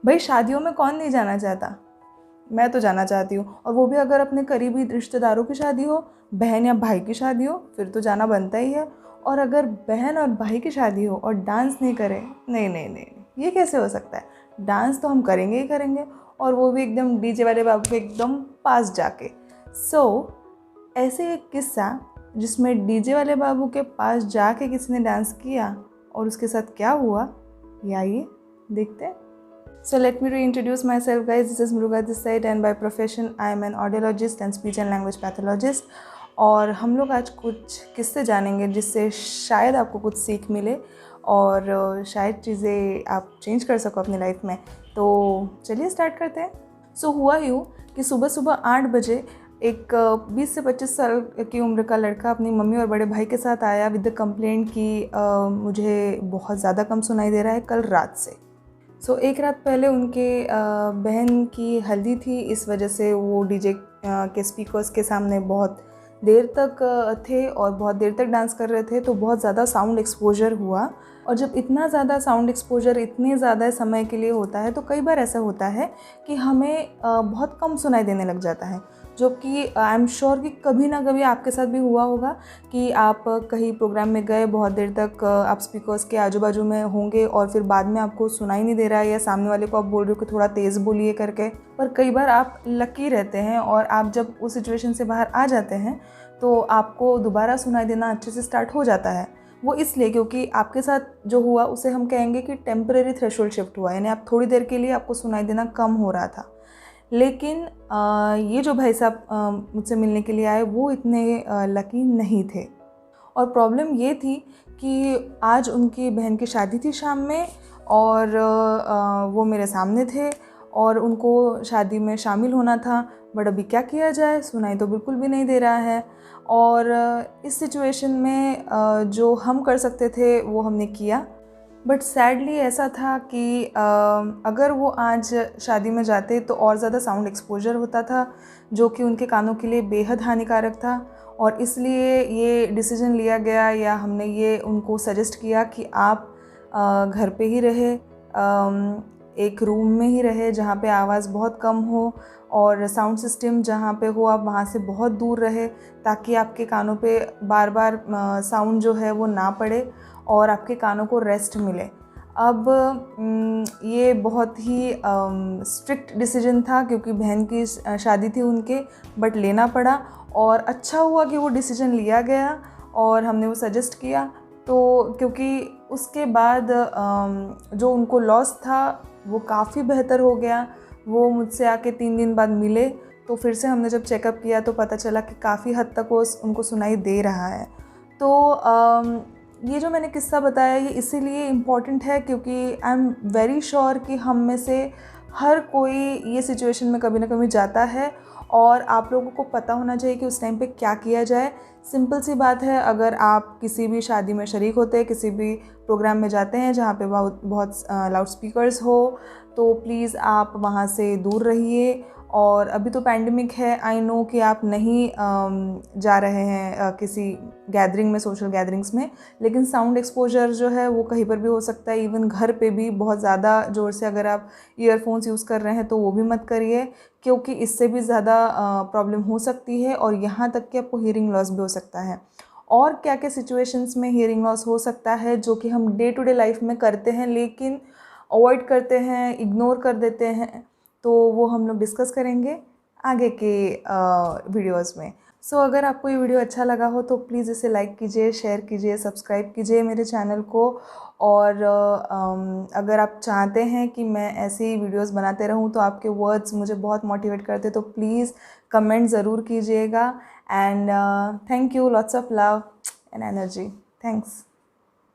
भाई शादियों में कौन नहीं जाना चाहता, मैं तो जाना चाहती हूँ। और वो भी अगर अपने करीबी रिश्तेदारों की शादी हो, बहन या भाई की शादी हो, फिर तो जाना बनता ही है। और अगर बहन और भाई की शादी हो और डांस नहीं करें, नहीं नहीं नहीं, ये कैसे हो सकता है। डांस तो हम करेंगे ही करेंगे, और वो भी एकदम डीजे वाले बाबू के एकदम पास जाके। ऐसे एक किस्सा जिसमें डीजे वाले बाबू के पास जाके किसी ने डांस किया और उसके साथ क्या हुआ, ये आइए देखते हैं। So let me reintroduce myself, guys. This is Mruga this side, and by profession I am an audiologist and speech and language pathologist. और हम लोग आज कुछ किस्से जानेंगे जिससे शायद आपको कुछ सीख मिले और शायद चीज़ें आप चेंज कर सको अपनी लाइफ में। तो चलिए स्टार्ट करते हैं। हुआ यूँ कि सुबह सुबह 8 बजे एक 20 से 25 साल की उम्र का लड़का अपनी मम्मी और बड़े भाई के साथ आया विद द कंप्लेंट कि मुझे बहुत ज़्यादा कम सुनाई दे रहा है कल रात से। एक रात पहले उनके बहन की हल्दी थी, इस वजह से वो डीजे के स्पीकर्स के सामने बहुत देर तक थे और बहुत देर तक डांस कर रहे थे, तो बहुत ज़्यादा साउंड एक्सपोजर हुआ। और जब इतना ज़्यादा साउंड एक्सपोजर इतने ज़्यादा समय के लिए होता है तो कई बार ऐसा होता है कि हमें बहुत कम सुनाई देने लग जाता है, जो कि आई एम श्योर कि कभी ना कभी आपके साथ भी हुआ होगा कि आप कहीं प्रोग्राम में गए, बहुत देर तक आप स्पीकर्स के आजू बाजू में होंगे और फिर बाद में आपको सुनाई नहीं दे रहा है, या सामने वाले को आप बोल रहे हो कि थोड़ा तेज़ बोलिए करके। पर कई बार आप लकी रहते हैं और आप जब उस सिचुएशन से बाहर आ जाते हैं तो आपको दोबारा सुनाई देना अच्छे से स्टार्ट हो जाता है। वो इसलिए क्योंकि आपके साथ जो हुआ उसे हम कहेंगे कि टेम्परेरी थ्रेशोल्ड शिफ्ट हुआ, यानी आप थोड़ी देर के लिए आपको सुनाई देना कम हो रहा था। लेकिन ये जो भाई साहब मुझसे मिलने के लिए आए वो इतने लकी नहीं थे। और प्रॉब्लम ये थी कि आज उनकी बहन की शादी थी शाम में, और वो मेरे सामने थे और उनको शादी में शामिल होना था। बट अभी क्या किया जाए, सुनाई तो बिल्कुल भी नहीं दे रहा है। और इस सिचुएशन में जो हम कर सकते थे वो हमने किया। बट सैडली ऐसा था कि अगर वो आज शादी में जाते तो और ज़्यादा साउंड एक्सपोजर होता था, जो कि उनके कानों के लिए बेहद हानिकारक था। और इसलिए ये डिसीजन लिया गया, या हमने ये उनको सजेस्ट किया कि आप घर पे ही रहे, एक रूम में ही रहे जहाँ पे आवाज़ बहुत कम हो, और साउंड सिस्टम जहाँ पे हो आप वहाँ से बहुत दूर रहे, ताकि आपके कानों पे बार बार साउंड जो है वो ना पड़े और आपके कानों को रेस्ट मिले। अब ये बहुत ही स्ट्रिक्ट डिसीजन था क्योंकि बहन की शादी थी उनके, बट लेना पड़ा। और अच्छा हुआ कि वो डिसीजन लिया गया और हमने वो सजेस्ट किया। तो क्योंकि उसके बाद जो उनको लॉस था वो काफ़ी बेहतर हो गया। वो मुझसे आके 3 दिन बाद मिले, तो फिर से हमने जब चेकअप किया तो पता चला कि काफ़ी हद तक वो उनको सुनाई दे रहा है। तो ये जो मैंने किस्सा बताया ये इसीलिए इम्पॉर्टेंट है क्योंकि आई एम वेरी श्योर कि हम में से हर कोई ये सिचुएशन में कभी ना कभी जाता है, और आप लोगों को पता होना चाहिए कि उस टाइम पे क्या किया जाए। सिंपल सी बात है, अगर आप किसी भी शादी में शरीक होते हैं, किसी भी प्रोग्राम में जाते हैं जहाँ पे बहुत लाउड स्पीकर्स हो, तो प्लीज़ आप वहाँ से दूर रहिए। और अभी तो पैंडमिक है, आई नो कि आप नहीं जा रहे हैं किसी गैदरिंग में, सोशल गैदरिंग्स में, लेकिन साउंड एक्सपोजर जो है वो कहीं पर भी हो सकता है। इवन घर पे भी बहुत ज़्यादा ज़ोर से अगर आप ईयरफोन्स यूज़ कर रहे हैं तो वो भी मत करिए, क्योंकि इससे भी ज़्यादा प्रॉब्लम हो सकती है, और यहाँ तक कि आपको हियरिंग लॉस भी हो सकता है। और क्या क्या सिचुएशंस में हियरिंग लॉस हो सकता है जो कि हम डे टू डे लाइफ में करते हैं लेकिन अवॉइड करते हैं, इग्नोर कर देते हैं, तो वो हम लोग डिस्कस करेंगे आगे के वीडियोस में। अगर आपको ये वीडियो अच्छा लगा हो तो प्लीज़ इसे लाइक कीजिए, शेयर कीजिए, सब्सक्राइब कीजिए मेरे चैनल को। और अगर आप चाहते हैं कि मैं ऐसे ही वीडियोस बनाते रहूं तो आपके वर्ड्स मुझे बहुत मोटिवेट करते, तो प्लीज़ कमेंट ज़रूर कीजिएगा। And thank you, lots of love and energy. Thanks.